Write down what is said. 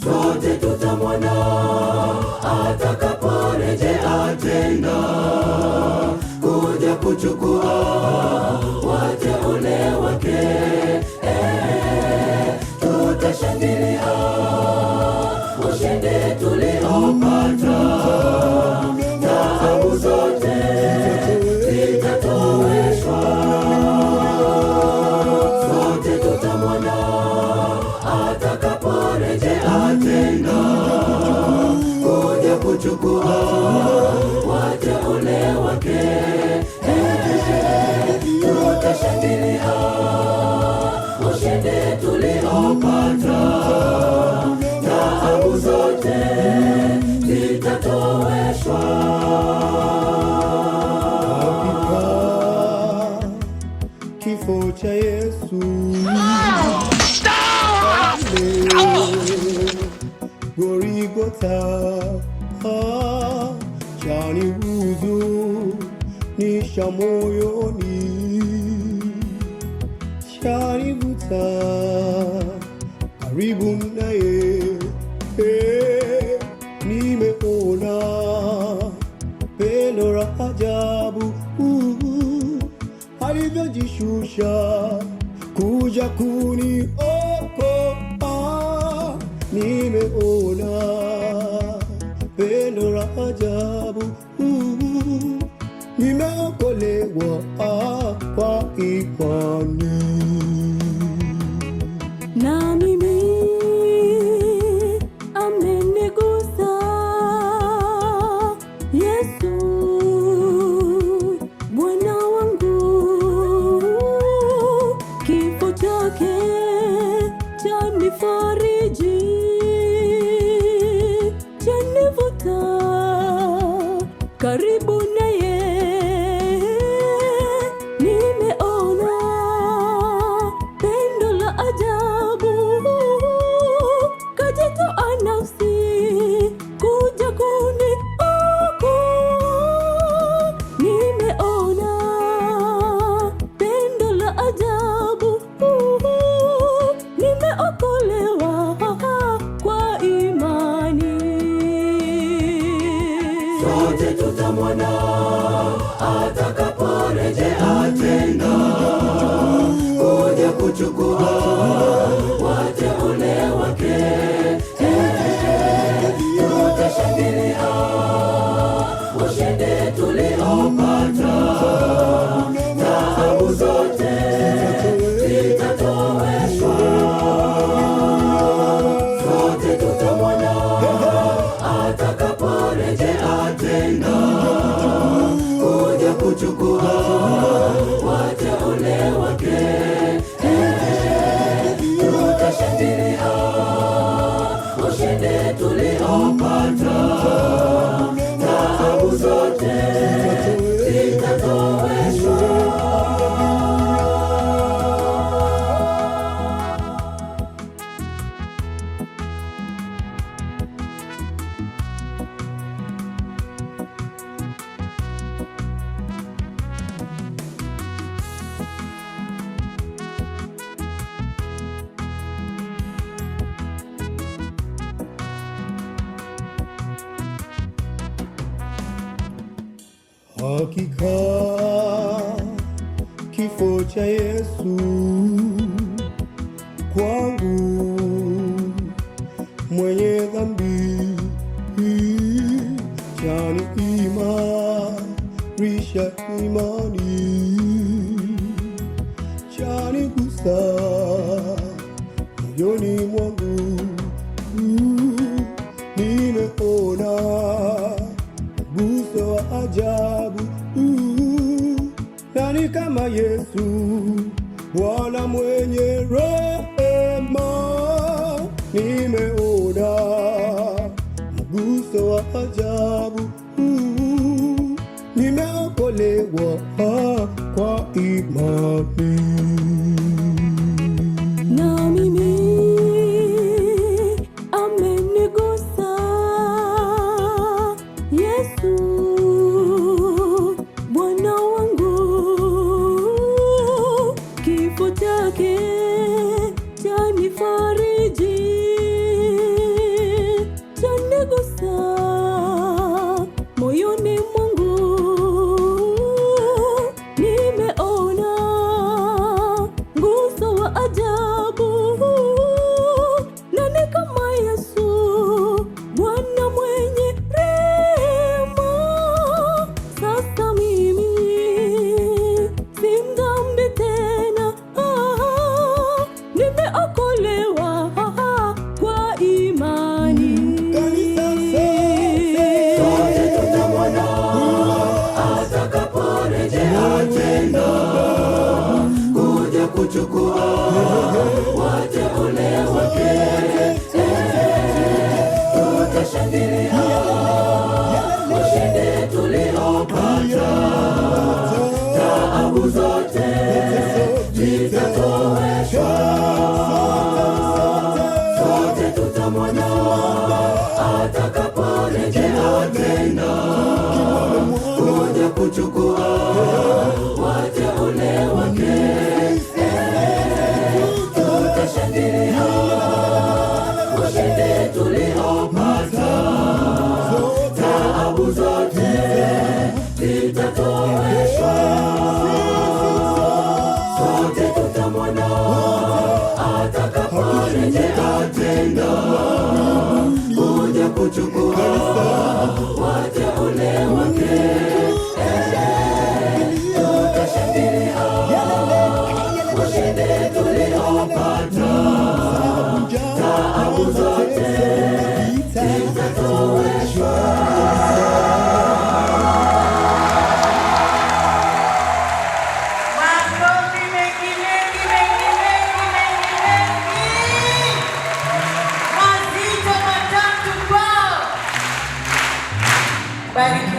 sote tutamwona atakaporejea tena kuja kuchukua wateule wake. Tutashangilia ushindi tuliopata, taabu zote zitatoweshwa. Sote tutamwona atakaporejea tena kuja kuchukua wateule wake. Tutashangilia ushindi tuliopata, taabu zote zitatoweshwa. Kifo cha Yesu Golgotha chani huzunisha moyoni, chanivuta karibu naye. Nimeona pendo la ajabu alivyojishusha kuja kuniokoa. Nimeona pendo la ajabu, nimeokolewa kwa imani. Na mimi amenigusa Yesu Bwana wangu, kifo chake chanifariji, chanivuta karibu naye. Nimeona pendo la ajabu, kajitoa nafsi kuja kuniokoa. Nimeona pendo la ajabu, nimeokolewa kwa imani. Sote tutamwona atakaporejea tena kuja kuchukua wateule wake. Tutashangilia ushindi tuliopata, taabu zote zitatoweshwa. Sote tutamwona atakaporejea tena kuja kuchukua wateule wake. Tutashangilia ushindi tuliopata, taabu zote zitatoweshwa. Hakika kifo cha Yesu kwangu mwenye dhambi chaniimarisha imani, chanigusa moyoni mwangu. Nimeona guso wa ajabu, nani kama Yesu Bwana mwenye rehema. Nimeona guso wa ajabu, nimeokolewa kwa imani. Na mimi amenigusa Yesu Bwana wangu, kifo chake chanifariji, kuchukua wateule wake. Tutashangilia ushindi tuliopata, taabu zote zitatoweshwa, sote tutamwona atakaporejea tena kuja kuchukua wateule wake. Tutashangilia ushindi tuliopata, taabu zote zitatoweshwa. Makofi mengi mengi mengi mengi mengi mengi. Mazito matatu kwao. Bariki.